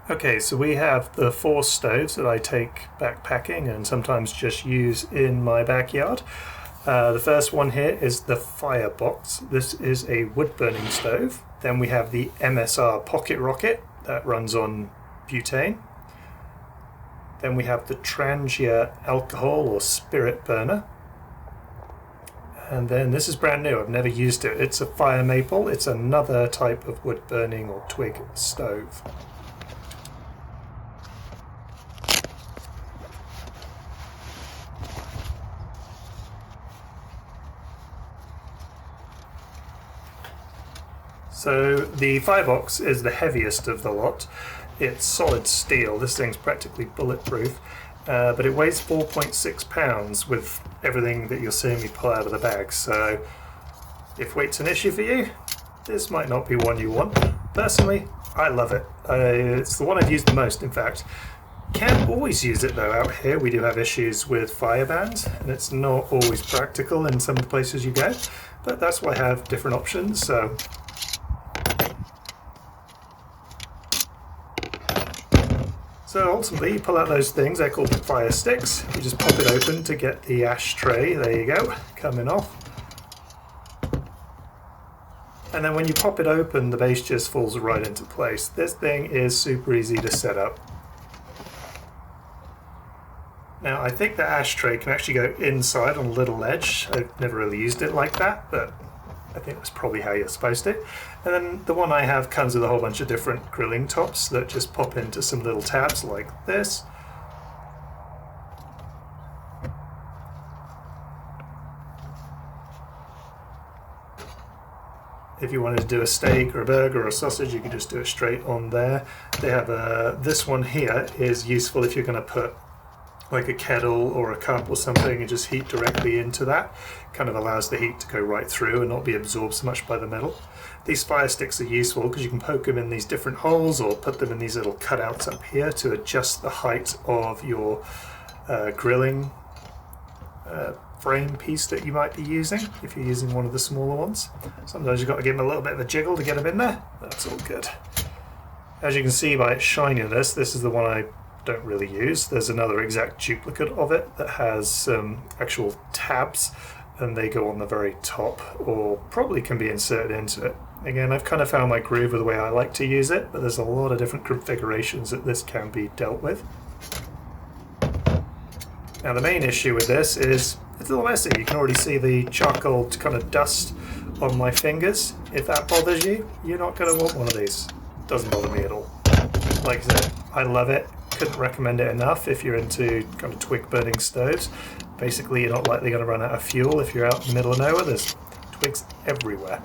Okay, so we have the 4 stoves that I take backpacking and sometimes just use in my backyard. The first one here is the Firebox. This is a wood-burning stove. Then we have the MSR Pocket Rocket that runs on butane. Then we have the Trangia Alcohol or Spirit Burner. And then this is brand new, I've never used it. It's a Fire Maple. It's another type of wood-burning or twig stove. So the Firebox is the heaviest of the lot. It's solid steel. This thing's practically bulletproof, but it weighs 4.6 pounds with everything that you're seeing me pull out of the bag. So if weight's an issue for you, this might not be one you want. Personally, I love it. It's the one I've used the most, in fact. Can't always use it though out here. We do have issues with fire bans, and it's not always practical in some of the places you go, but that's why I have different options. So ultimately, you pull out those things, they're called fire sticks. You just pop it open to get the ashtray, there you go, coming off. And then when you pop it open, the base just falls right into place. This thing is super easy to set up. Now I think the ashtray can actually go inside on a little ledge. I've never really used it like that, but I think that's probably how you're supposed to. And then the one I have comes with a whole bunch of different grilling tops that just pop into some little tabs like this. If you wanted to do a steak or a burger or a sausage, you can just do it straight on there. They have this one here is useful if you're going to put like a kettle or a cup or something and just heat directly into that. Kind of allows the heat to go right through and not be absorbed so much by the metal. These fire sticks are useful because you can poke them in these different holes or put them in these little cutouts up here to adjust the height of your grilling frame piece that you might be using if you're using one of the smaller ones. Sometimes you've got to give them a little bit of a jiggle to get them in there. That's all good. As you can see by its shininess, this is the one I don't really use. There's another exact duplicate of it that has some actual tabs and they go on the very top or probably can be inserted into it. Again, I've kind of found my groove with the way I like to use it, but there's a lot of different configurations that this can be dealt with. Now the main issue with this is it's a little messy. You can already see the charcoal kind of dust on my fingers. If that bothers you, you're not going to want one of these. Doesn't bother me at all. Like I said, I love it. Couldn't recommend it enough if you're into kind of twig burning stoves. Basically, you're not likely going to run out of fuel if you're out in the middle of nowhere. There's twigs everywhere.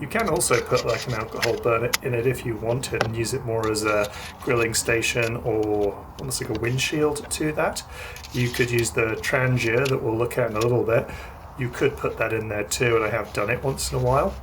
You can also put like an alcohol burner in it if you want it and use it more as a grilling station or almost like a windshield to that. You could use the Trangia that we'll look at in a little bit. You could put that in there too, and I have done it once in a while.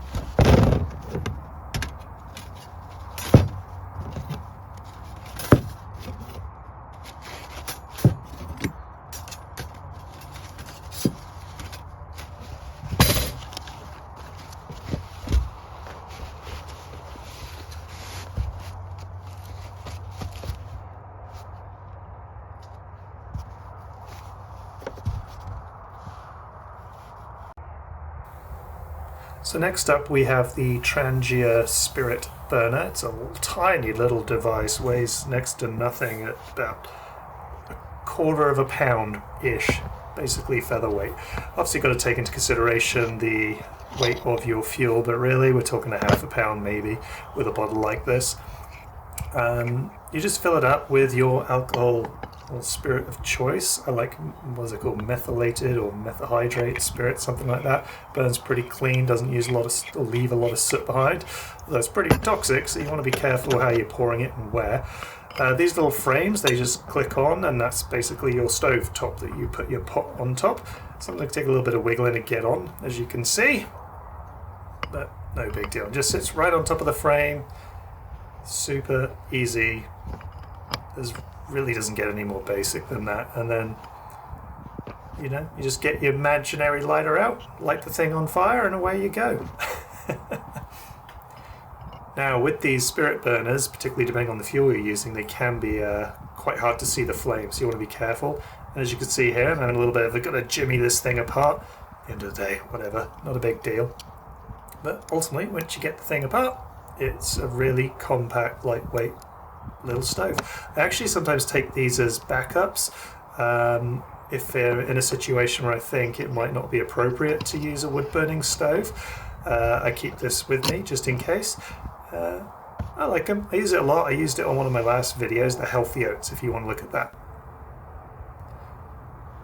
So next up we have the Trangia Spirit Burner. It's a tiny little device, weighs next to nothing at about a quarter of a pound-ish, basically featherweight. Obviously you've got to take into consideration the weight of your fuel, but really we're talking a half a pound maybe with a bottle like this. You just fill it up with your alcohol or spirit of choice. I like, what's it called, methylated or methyhydrate spirit, something like that. Burns pretty clean, doesn't use a lot of, or leave a lot of soot behind. Although it's pretty toxic, so you want to be careful how you're pouring it and where. These little frames, they just click on, and that's basically your stove top that you put your pot on top. Something to take a little bit of wiggling to get on, as you can see. But no big deal. It just sits right on top of the frame. Super easy. There's really doesn't get any more basic than that. And then, you know, you just get your imaginary lighter out, light the thing on fire, and away you go. Now with these spirit burners, particularly depending on the fuel you're using, they can be quite hard to see the flames, so you want to be careful. And as you can see here, I'm having a little bit of got to jimmy this thing apart. At the end of the day, whatever, not a big deal. But ultimately, once you get the thing apart, it's a really compact, lightweight little stove. I actually sometimes take these as backups if they're in a situation where I think it might not be appropriate to use a wood-burning stove. I keep this with me just in case. I like them. I use it a lot. I used it on one of my last videos, the healthy oats, if you want to look at that.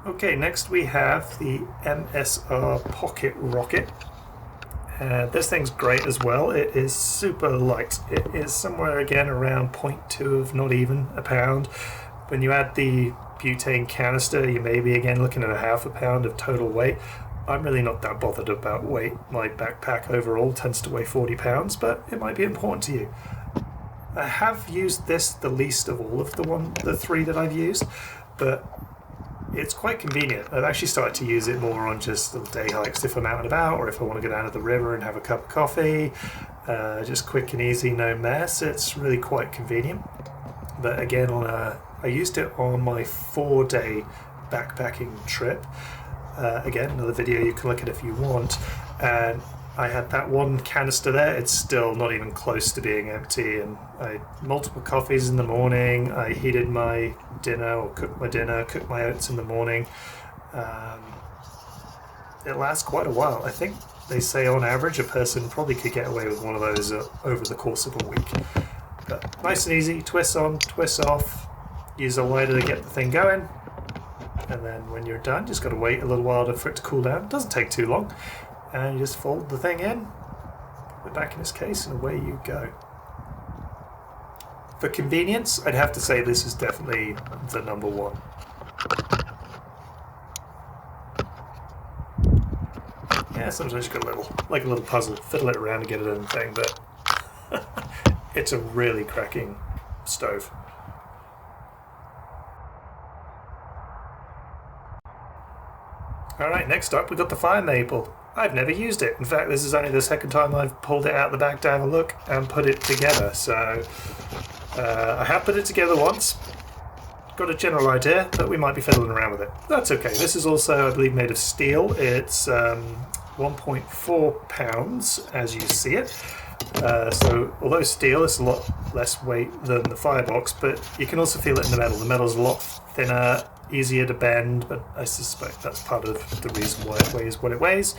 Okay, next we have the MSR Pocket Rocket. This thing's great as well. It is super light. It is somewhere again around 0.2 of not even a pound. When you add the butane canister, you may be again looking at a half a pound of total weight. I'm really not that bothered about weight. My backpack overall tends to weigh 40 pounds, but it might be important to you. I have used this the least of all of the three that I've used, but it's quite convenient. I've actually started to use it more on just little day hikes if I'm out and about, or if I want to go down to the river and have a cup of coffee. Just quick and easy, no mess. It's really quite convenient. But again, I used it on my 4-day backpacking trip. Again, another video you can look at if you want. And I had that one canister there. It's still not even close to being empty. And I had multiple coffees in the morning. I heated my dinner or cooked my dinner, cooked my oats in the morning. It lasts quite a while. I think they say on average a person probably could get away with one of those over the course of a week. But nice and easy, twist on, twist off, use a lighter to get the thing going. And then when you're done, just got to wait a little while for it to cool down. It doesn't take too long. And you just fold the thing in, put it back in its case, and away you go. For convenience, I'd have to say this is definitely the number one. Yeah, sometimes you got a little puzzle, fiddle it around and get it in the thing, but it's a really cracking stove. Alright, next up we've got the fire maple. I've never used it. In fact, this is only the second time I've pulled it out the back to have a look and put it together. So I have put it together once. Got a general idea, but we might be fiddling around with it. That's okay. This is also, I believe, made of steel. It's 1.4 pounds, as you see it. So although steel, it's a lot less weight than the firebox, but you can also feel it in the metal. The metal's a lot thinner, easier to bend, but I suspect that's part of the reason why it weighs what it weighs.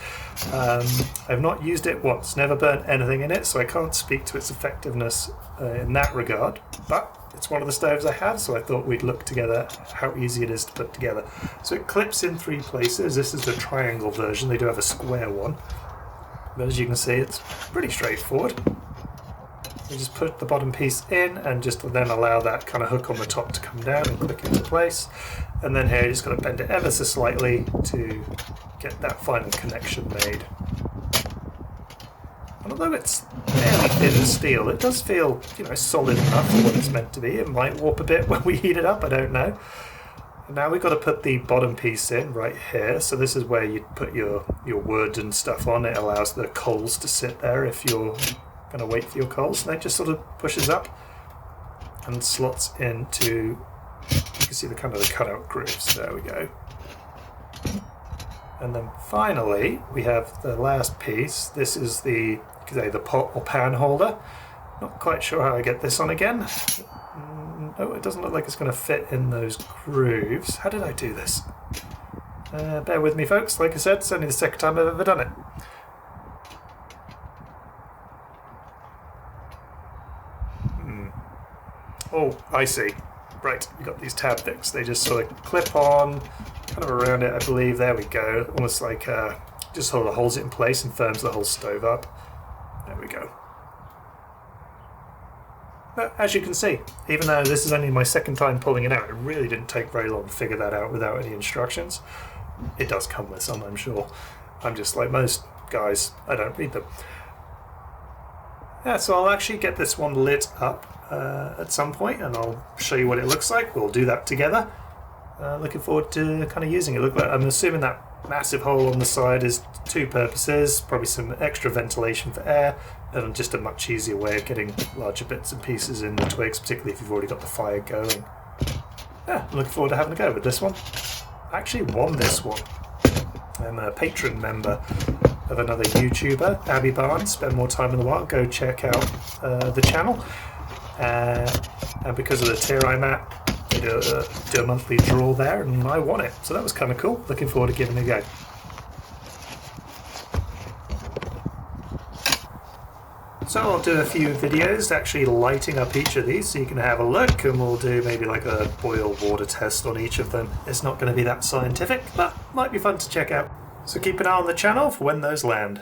I've not used it once, never burnt anything in it, so I can't speak to its effectiveness in that regard, but it's one of the stoves I have, so I thought we'd look together how easy it is to put together. So it clips in 3 places. This is the triangle version. They do have a square one, but as you can see, it's pretty straightforward. You just put the bottom piece in and just then allow that kind of hook on the top to come down and click into place. And then here you just got to bend it ever so slightly to get that final connection made. And although it's fairly thin steel, it does feel, solid enough for what it's meant to be. It might warp a bit when we heat it up, I don't know. And now we've got to put the bottom piece in right here. So this is where you put your wood and stuff on. It allows the coals to sit there if you're going to wait for your coals. And it just sort of pushes up and slots into, you can see the kind of the cutout grooves. There we go. And then finally we have the last piece. This is the pot or pan holder. Not quite sure how I get this on again. No, it doesn't look like it's going to fit in those grooves. How did I do this? Bear with me, folks. Like I said, it's only the second time I've ever done it. Oh, I see. Right, you got these tab bits. They just sort of clip on, kind of around it, I believe. There we go. Almost like just sort of holds it in place and firms the whole stove up. There we go. But as you can see, even though this is only my second time pulling it out, it really didn't take very long to figure that out without any instructions. It does come with some, I'm sure. I'm just like most guys, I don't read them. Yeah, so I'll actually get this one lit up at some point, and I'll show you what it looks like. We'll do that together. Looking forward to kind of using it. I'm assuming that massive hole on the side is 2 purposes, probably some extra ventilation for air, and just a much easier way of getting larger bits and pieces in the twigs, particularly if you've already got the fire going. Yeah, I'm looking forward to having a go with this one. I actually won this one. I'm a patron member of another YouTuber, Abby Barnes. Spend more time in the wild. Go check out the channel. And because of the tier I'm at, they do a monthly draw there, and I won it. So that was kind of cool. Looking forward to giving it a go. So I'll do a few videos actually lighting up each of these so you can have a look, and we'll do maybe like a boil water test on each of them. It's not going to be that scientific, but might be fun to check out. So keep an eye on the channel for when those land.